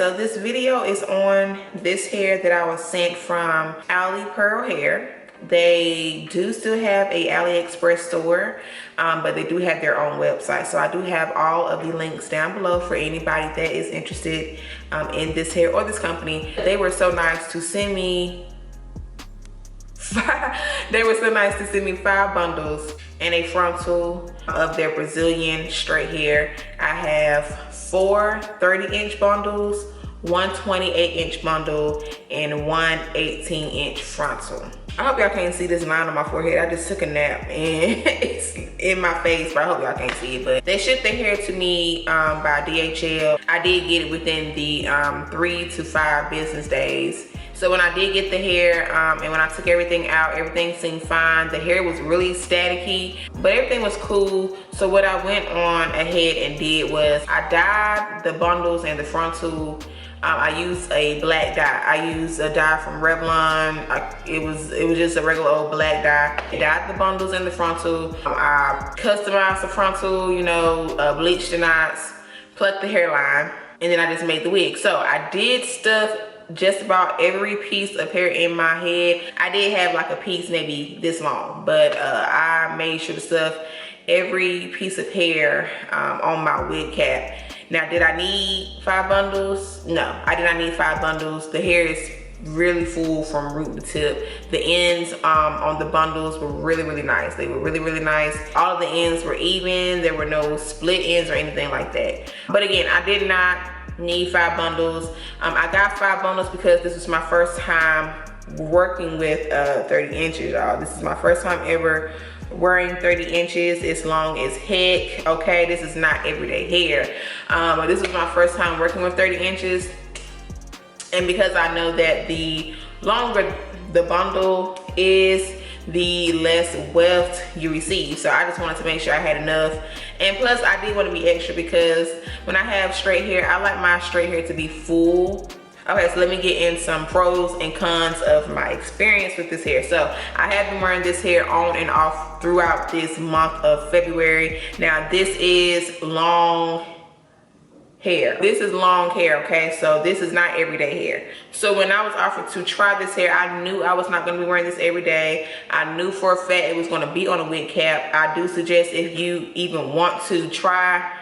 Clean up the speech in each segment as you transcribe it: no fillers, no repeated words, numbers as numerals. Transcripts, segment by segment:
so this video is on this hair that I was sent from AliPearl Hair. They do still have a AliExpress store, but they do have their own website. So I do have all of the links down below for anybody that is interested in this hair or this company. They were so nice to send me they were so nice to send me 5 bundles and a frontal of their Brazilian straight hair. I have 4 30-inch bundles, 1 28-inch bundle, and 1 18-inch frontal. I hope y'all can't see this line on my forehead. I just took a nap and it's in my face, but I hope y'all can't see it. But they shipped their hair to me by DHL. I did get it within the 3 to 5 business days. So when I did get the hair and when I took everything out, everything seemed fine. The hair was really staticky, but everything was cool. So what I went on ahead and did was I dyed the bundles and the frontal. I used a black dye. I used a dye from Revlon. It was just a regular old black dye. I dyed the bundles and the frontal. I customized the frontal, you know, bleached the knots, plucked the hairline, and then I just made the wig. So I did stuff just about every piece of hair in my head. I did have like a piece maybe this long, but I made sure to stuff every piece of hair on my wig cap. Now, did I need 5 bundles? No, I did not need 5 bundles. The hair is really full from root to tip. The ends on the bundles were really nice. They were really nice. All of the ends were even. There were no split ends or anything like that. But again, I did not need 5 bundles. I got 5 bundles because this was my first time working with 30 inches, y'all. This is my first time ever wearing 30 inches. It's long as heck, okay? This is not everyday hair. But this was my first time working with 30 inches. And because I know that the longer the bundle is, the less weft you receive. So I just wanted to make sure I had enough. And plus I did want to be extra because when I have straight hair, I like my straight hair to be full. Okay, so let me get in some pros and cons of my experience with this hair. So I have been wearing this hair on and off throughout this month of February. Now this is long hair. This is long hair, okay? So this is not everyday hair. So when I was offered to try this hair, I knew I was not going to be wearing this every day. I knew for a fact it was going to be on a wig cap. I do suggest if you even want to try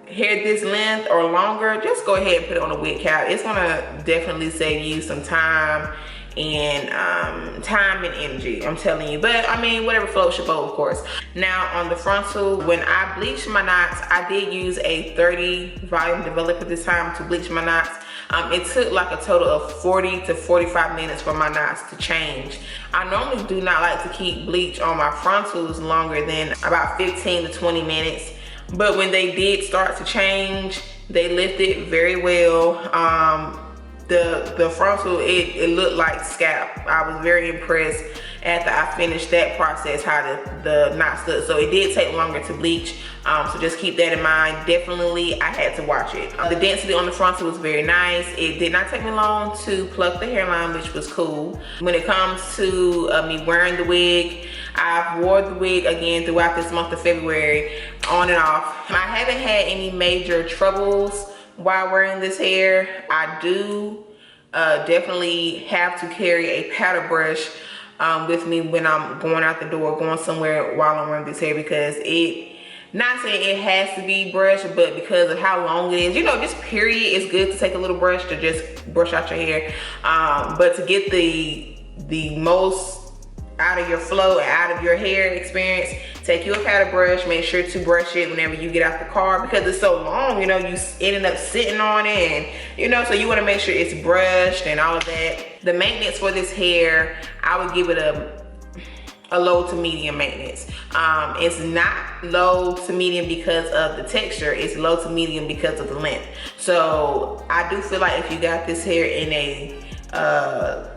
hair this length or longer, just go ahead and put it on a wig cap. It's gonna definitely save you some time and energy, I'm telling you. But I mean, whatever floats your boat, of course. Now on the frontal, when I bleached my knots, I did use a 30 volume developer this time to bleach my knots. It took like a total of 40 to 45 minutes for my knots to change. I normally do not like to keep bleach on my frontals longer than about 15 to 20 minutes. But when they did start to change, they lifted very well. The frontal, it looked like scalp. I was very impressed after I finished that process, how the knots look. So it did take longer to bleach. So just keep that in mind. Definitely, I had to watch it. The density on the frontal was very nice. It did not take me long to pluck the hairline, which was cool. When it comes to me wearing the wig, I've wore the wig again throughout this month of February, on and off. I haven't had any major troubles while wearing this hair. I do definitely have to carry a powder brush with me when I'm going out the door, going somewhere while I'm wearing this hair, because not saying it has to be brushed, but because of how long it is, you know, just period, it's good to take a little brush to just brush out your hair. But to get the most out of your flow and out of your hair experience, take you a powder brush. Make sure to brush it whenever you get out the car, because it's so long, you know, you ended up sitting on it, and you know, so you want to make sure it's brushed and all of that. The maintenance for this hair, I would give it a low to medium maintenance. It's not low to medium because of the texture, it's low to medium because of the length. So I do feel like if you got this hair in a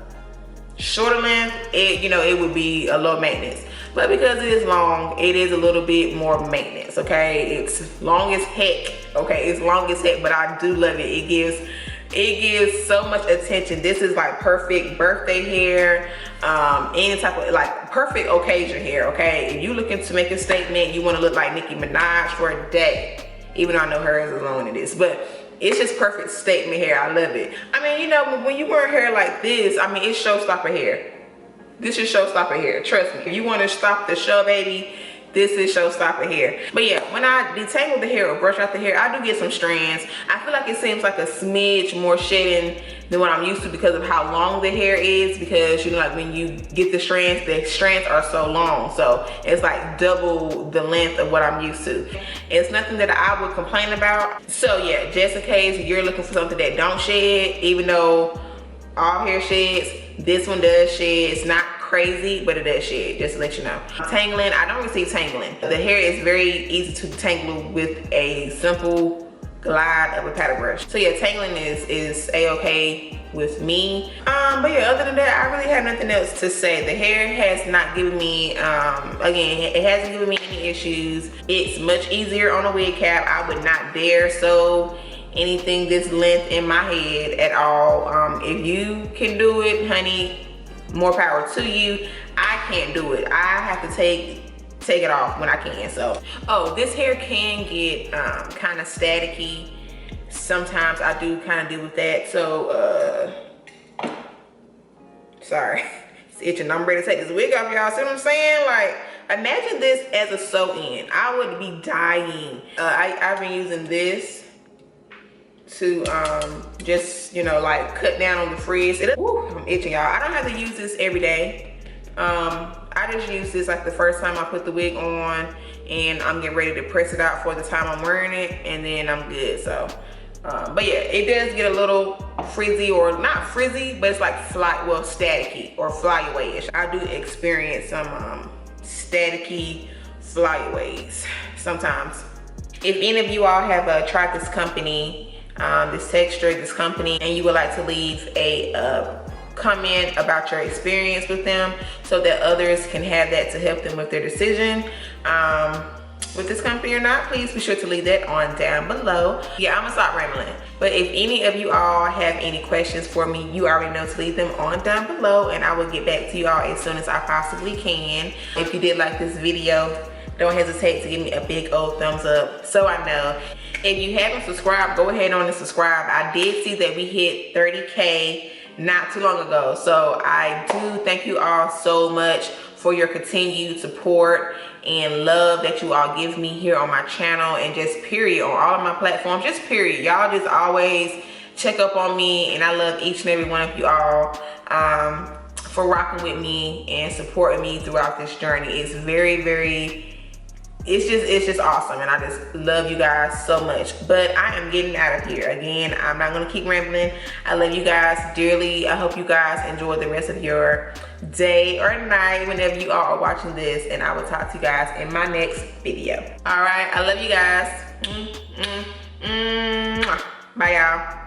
shorter length, it would be a low maintenance. But because it is long, it is a little bit more maintenance, okay? It's long as heck, okay? It's long as heck, but I do love it. It gives so much attention. This is like perfect birthday hair, any type of like perfect occasion hair, okay? If you looking to make a statement, you want to look like Nicki Minaj for a day, even though I know hers is long in this, but It's just perfect statement hair. I love it. I mean, you know, when you wear hair like this, I mean, it's showstopper hair. This is showstopper hair. Trust me. If you want to stop the show, baby, this is showstopper hair. But yeah, when I detangle the hair or brush out the hair, I do get some strands. I feel like it seems like a smidge more shedding than what I'm used to because of how long the hair is, because you know, like when you get the strands are so long, so it's like double the length of what I'm used to. It's nothing that I would complain about. So yeah, just in case you're looking for something that don't shed, even though all hair sheds, this one does shed. It's not crazy, but it does shed, just to let you know. Tangling, I don't receive tangling. The hair is very easy to tangle with a simple glide of a paddle brush. So yeah, tangling is a-okay with me. But yeah, other than that, I really have nothing else to say. The hair has not given me, again, it hasn't given me any issues. It's much easier on a wig cap. I would not dare sew anything this length in my head at all. If you can do it, honey, more power to you. I can't do it. I have to take it off when I can. So, oh, this hair can get kind of staticky. Sometimes I do kind of deal with that. So, sorry, it's itching. I'm ready to take this wig off, y'all. See what I'm saying? Like, imagine this as a sew-in. I would be dying. I've been using this to just, you know, like cut down on the frizz. I'm itching, y'all. I don't have to use this every day. I just use this like the first time I put the wig on, and I'm getting ready to press it out for the time I'm wearing it, and then I'm good. So but yeah, it does get a little frizzy, or not frizzy, but it's like staticky or flyawayish. I do experience some staticky flyaways sometimes. If any of you all have tried this company, this texture, this company, and you would like to leave a comment about your experience with them so that others can have that to help them with their decision with this company or not, please be sure to leave that on down below. Yeah, I'm gonna stop rambling. But if any of you all have any questions for me, you already know to leave them on down below, and I will get back to you all as soon as I possibly can. If you did like this video, don't hesitate to give me a big old thumbs up so I know. If you haven't subscribed, go ahead on and subscribe. I did see that we hit 30K not too long ago, so I do thank you all so much for your continued support and love that you all give me here on my channel, and just period on all of my platforms, just period. Y'all just always check up on me, and I love each and every one of you all for rocking with me and supporting me throughout this journey. It's it's just awesome, and I just love you guys so much. But I am getting out of here. Again, I'm not gonna keep rambling. I love you guys dearly. I hope you guys enjoy the rest of your day or night whenever you all are watching this, and I will talk to you guys in my next video. All right, I love you guys. Bye, y'all.